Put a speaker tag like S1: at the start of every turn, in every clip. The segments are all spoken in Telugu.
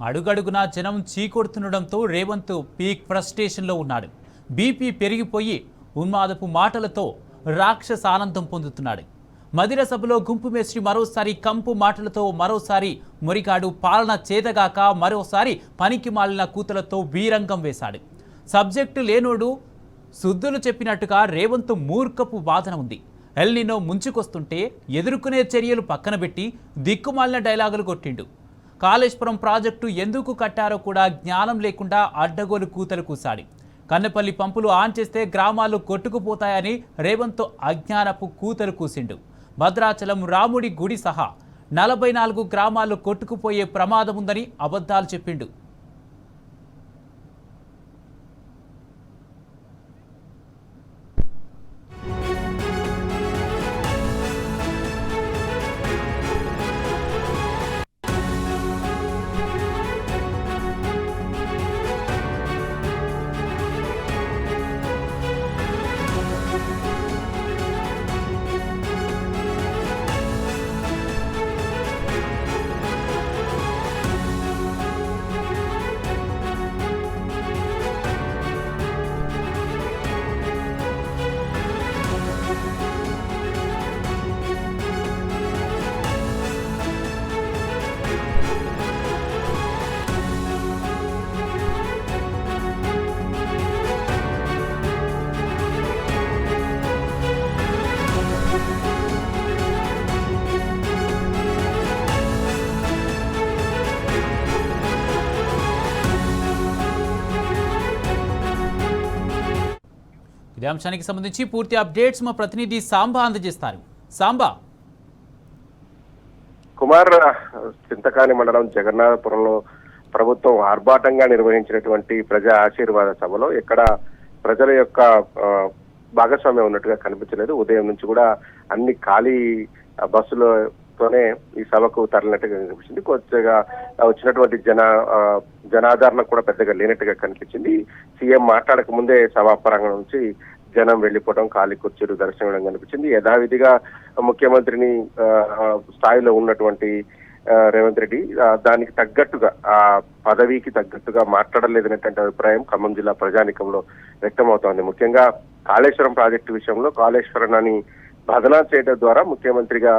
S1: అడుగడుగునా జనం చీకొడుతుండడంతో రేవంత్ పీక్ ఫ్రస్ట్రేషన్లో ఉన్నాడు. బీపీ పెరిగిపోయి ఉన్మాదపు మాటలతో రాక్షస ఆనందం పొందుతున్నాడు. మదిర సభలో గుంపు మేస్త్రి మరోసారి కంపు మాటలతో, మరోసారి మురిగాడు పాలన చేతగాక, మరోసారి పనికి మాలిన కూతలతో వీరంగం వేశాడు. సబ్జెక్టు లేనోడు శుద్ధులు చెప్పినట్టుగా రేవంత్ మూర్ఖపు వాదన ఉంది. ఎల్నినో ముంచుకొస్తుంటే ఎదుర్కొనే చర్యలు పక్కన పెట్టి దిక్కుమాలిన డైలాగులు కొట్టిండు. కాళేశ్వరం ప్రాజెక్టు ఎందుకు కట్టారో కూడా జ్ఞానం లేకుండా అడ్డగోలు కూతలు కూశాడు. కన్నెపల్లి పంపులు ఆన్ చేస్తే గ్రామాలు కొట్టుకుపోతాయని రేవంత్ అజ్ఞానపు కూతలు కూసిండు. భద్రాచలం రాముడి గుడి సహా 44 గ్రామాలు కొట్టుకుపోయే ప్రమాదం ఉందని అబద్ధాలు చెప్పిండు. ఇదే అంశానికి సంబంధించి పూర్తి అప్డేట్స్ మా ప్రతినిధి సాంబా అందజేస్తారు. సాంబా.
S2: కుమార్, చింతకాని మండలం జగన్నాథపురంలో ప్రభుత్వం ఆర్భాటంగా నిర్వహించినటువంటి ప్రజా ఆశీర్వాద సభలో ఎక్కడ ప్రజల యొక్క భాగస్వామ్యం ఉన్నట్టుగా కనిపించలేదు. ఉదయం నుంచి కూడా అన్ని ఖాళీ బస్సులతోనే ఈ సభకు తరలినట్టుగా కనిపించింది. కొద్దిగా వచ్చినటువంటి జనాదరణ కూడా పెద్దగా లేనట్టుగా కనిపించింది. సీఎం మాట్లాడక ముందే సభా ప్రాంగణం నుంచి జనం వెళ్లిపోవడం, ఖాళీ కుర్చీలు దర్శనం కనిపించింది. యథావిధిగా ముఖ్యమంత్రిని స్థాయిలో ఉన్నటువంటి రేవంత్ రెడ్డి దానికి తగ్గట్టుగా, ఆ పదవికి తగ్గట్టుగా మాట్లాడలేదనేటువంటి అభిప్రాయం ఖమ్మం జిల్లా ప్రజానికంలో వ్యక్తమవుతోంది. ముఖ్యంగా కాళేశ్వరం ప్రాజెక్టు విషయంలో కాళేశ్వరాన్ని బదనాం చేయడం ద్వారా ముఖ్యమంత్రిగా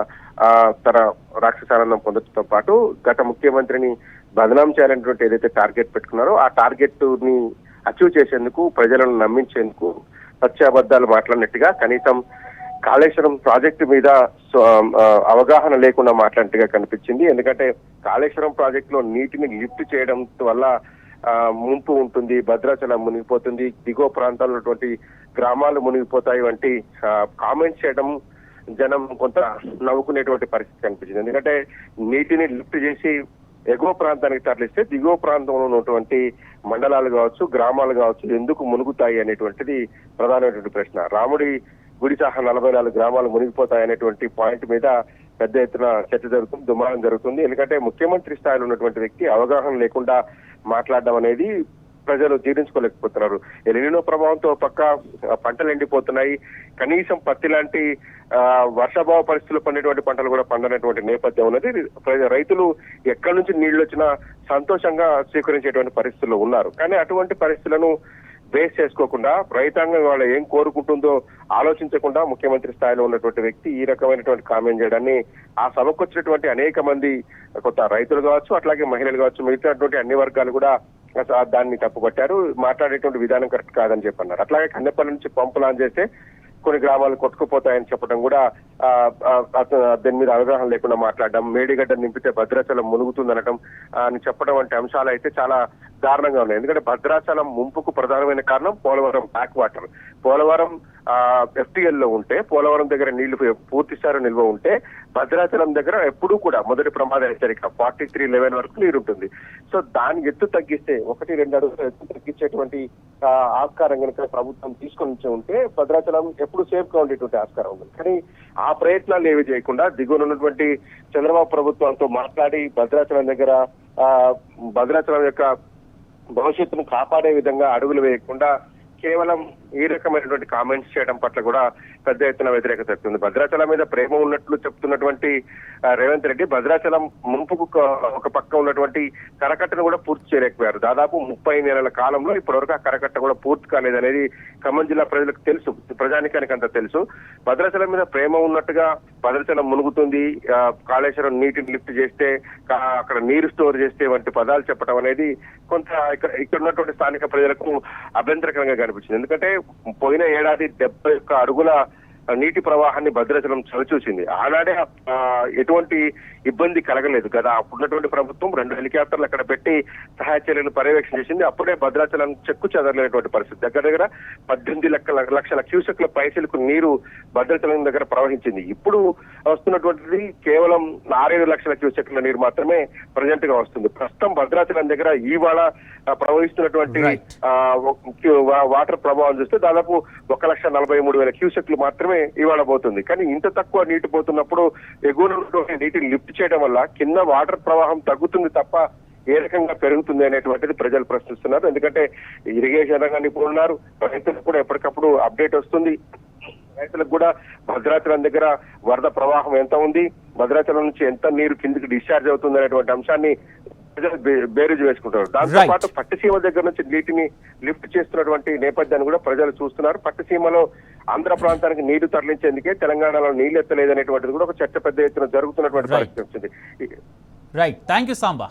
S2: తన రాక్షసానందం పొందడంతో పాటు గత ముఖ్యమంత్రిని బదనాం చేయాలనేటువంటి ఏదైతే టార్గెట్ పెట్టుకున్నారో ఆ టార్గెట్ ని అచీవ్ చేసేందుకు, ప్రజలను నమ్మించేందుకు అబద్ధాలు మాట్లాడినట్టుగా, కనీసం కాళేశ్వరం ప్రాజెక్టు మీద అవగాహన లేకుండా మాట్లాడినట్టుగా కనిపించింది. ఎందుకంటే కాళేశ్వరం ప్రాజెక్టులో నీటిని లిఫ్ట్ చేయడం వల్ల ముంపు ఉంటుంది, భద్రాచలం మునిగిపోతుంది, దిగువ ప్రాంతాల్లో ఉన్నటువంటి గ్రామాలు మునిగిపోతాయి వంటి కామెంట్స్ చేయడం జనం కొంత నవ్వుకునేటువంటి పరిస్థితి కనిపించింది. ఎందుకంటే నీటిని లిఫ్ట్ చేసి ఎగువ ప్రాంతానికి తరలిస్తే దిగువ ప్రాంతంలో ఉన్నటువంటి మండలాలు కావచ్చు, గ్రామాలు కావచ్చు ఎందుకు మునుగుతాయి అనేటువంటిది ప్రధానమైనటువంటి ప్రశ్న. రాముడి గుడి సహా 44 గ్రామాలు మునిగిపోతాయి అనేటువంటి పాయింట్ మీద పెద్ద ఎత్తున చర్చ జరుగుతుంది, దుమారం జరుగుతుంది. ఎందుకంటే ముఖ్యమంత్రి స్థాయిలో ఉన్నటువంటి వ్యక్తి అవగాహన లేకుండా మాట్లాడడం అనేది ప్రజలు జీర్ణించుకోలేకపోతున్నారు. ఎలినో ప్రభావంతో పక్క పంటలు ఎండిపోతున్నాయి. కనీసం పత్తి లాంటి వర్షాభావ పరిస్థితులు పండేటువంటి పంటలు కూడా పండనటువంటి నేపథ్యం ఉన్నది. రైతులు ఎక్కడి నుంచి నీళ్లు వచ్చినా సంతోషంగా స్వీకరించేటువంటి పరిస్థితుల్లో ఉన్నారు. కానీ అటువంటి పరిస్థితులను బేస్ చేసుకోకుండా, రైతాంగం వాళ్ళు ఏం కోరుకుంటుందో ఆలోచించకుండా ముఖ్యమంత్రి స్థాయిలో ఉన్నటువంటి వ్యక్తి ఈ రకమైనటువంటి కామెంట్ చేయడాన్ని ఆ సభకు వచ్చినటువంటి అనేక మంది కొత్త రైతులు కావచ్చు, అట్లాగే మహిళలు కావచ్చు, మిగతాటువంటి అన్ని వర్గాలు కూడా దాన్ని తప్పుపట్టారు. మాట్లాడేటువంటి విధానం కరెక్ట్ కాదని చెప్పన్నారు. అట్లాగే కన్నెపల్లి నుంచి పంపులు ఆన్ చేస్తే కొన్ని గ్రామాలు కొట్టుకుపోతాయని చెప్పడం కూడా దాని మీద అవగాహన లేకుండా మాట్లాడడం, మేడిగడ్డ నింపితే భద్రాచలం మునుగుతుందనడం అని చెప్పడం వంటి అంశాలు అయితే చాలా దారుణంగా ఉన్నాయి. ఎందుకంటే భద్రాచలం ముంపుకు ప్రధానమైన కారణం Polavaram back water. Polavaram FTL లో ఉంటే, పోలవరం దగ్గర నీళ్లు పూర్తి స్థాయిలో నిల్వ ఉంటే భద్రాచలం దగ్గర ఎప్పుడూ కూడా మొదటి ప్రమాద హెచ్చరిక 4311 వరకు నీరు ఉంటుంది. సో దాని ఎత్తు తగ్గిస్తే 1-2 అడుగులు ఎత్తు తగ్గించేటువంటి ఆస్కారం కనుక ప్రభుత్వం తీసుకొని ఉంటే భద్రాచలం ఎప్పుడు సేఫ్ గా ఉండేటువంటి ఆస్కారం ఉంది. కానీ ఆ ప్రయత్నాలు ఏవి చేయకుండా దిగువన ఉన్నటువంటి చంద్రబాబు ప్రభుత్వంతో మాట్లాడి భద్రాచలం దగ్గర భద్రాచలం యొక్క భవిష్యత్తును కాపాడే విధంగా అడుగులు వేయకుండా కేవలం ఈ రకమైనటువంటి కామెంట్స్ చేయడం పట్ల కూడా పెద్ద ఎత్తున వ్యతిరేకత వస్తుంది. భద్రాచలం మీద ప్రేమ ఉన్నట్లు చెప్తున్నటువంటి రేవంత్ రెడ్డి భద్రాచలం ముంపుకు ఒక పక్క ఉన్నటువంటి కరకట్టను కూడా పూర్తి చేయలేకపోయారు. దాదాపు 30 నెలల కాలంలో ఇప్పటివరకు ఆ కరకట్ట కూడా పూర్తి కాలేదనేది ఖమ్మం జిల్లా ప్రజలకు తెలుసు, ప్రజానికానికి అంతా తెలుసు. భద్రాచలం మీద ప్రేమ ఉన్నట్టుగా భద్రాచలం మునుగుతుంది, కాళేశ్వరం నీటిని లిఫ్ట్ చేస్తే అక్కడ నీరు స్టోర్ చేస్తే వంటి పదాలు చెప్పడం అనేది కొంత ఇక్కడ ఉన్నటువంటి స్థానిక ప్రజలకు అభ్యంతరకరంగా కనిపించింది. ఎందుకంటే పోయిన ఏడాది 71 అడుగుల నీటి ప్రవాహాన్ని భద్రాచలం చవిచూసింది. ఆనాడే ఎటువంటి ఇబ్బంది కలగలేదు కదా. అప్పుడున్నటువంటి ప్రభుత్వం 2 హెలికాప్టర్లు అక్కడ పెట్టి సహాయ చర్యలను పర్యవేక్షణ చేసింది. అప్పుడే భద్రాచలం చెక్కు చెదరలేనటువంటి పరిస్థితి. దగ్గర 18 లక్షల క్యూసెక్ల పైసలకు నీరు భద్రాచలం దగ్గర ప్రవహించింది. ఇప్పుడు వస్తున్నటువంటిది కేవలం 6 లక్షల క్యూసెక్ల నీరు మాత్రమే ప్రజెంట్ గా వస్తుంది. ప్రస్తుతం భద్రాచలం దగ్గర ఇవాళ ప్రవహిస్తున్నటువంటి వాటర్ ప్రభావం చూస్తే దాదాపు 1,43,000 క్యూసెక్లు మాత్రమే ఇవాళ పోతుంది. కానీ ఇంత తక్కువ నీటి పోతున్నప్పుడు ఎగువన నీటిని లిఫ్ట్ చేయడం వల్ల కింద వాటర్ ప్రవాహం తగ్గుతుంది తప్ప ఏ రకంగా పెరుగుతుంది అనేటువంటిది ప్రజలు ప్రశ్నిస్తున్నారు. ఎందుకంటే ఇరిగేషన్ రంగ నిపుణులు, రైతులకు కూడా ఎప్పటికప్పుడు అప్డేట్ వస్తుంది. రైతులకు కూడా భద్రాచలం దగ్గర వరద ప్రవాహం ఎంత ఉంది, భద్రాచలం నుంచి ఎంత నీరు కిందికి డిశ్చార్జ్ అవుతుంది అనేటువంటి అంశాన్ని ప్రజలు బేరీజు వేసుకుంటారు. దాంతో పాటు పట్టిసీమ దగ్గర నుంచి నీటిని లిఫ్ట్ చేస్తున్నటువంటి నేపథ్యాన్ని కూడా ప్రజలు చూస్తున్నారు. పట్టిసీమలో ఆంధ్ర ప్రాంతానికి నీరు తరలించేందుకే తెలంగాణలో నీళ్లు ఎత్తలేదనేటువంటిది కూడా ఒక చర్చ పెద్ద ఎత్తున జరుగుతున్నటువంటి పరిస్థితి వచ్చింది.
S1: Right, thank you Samba.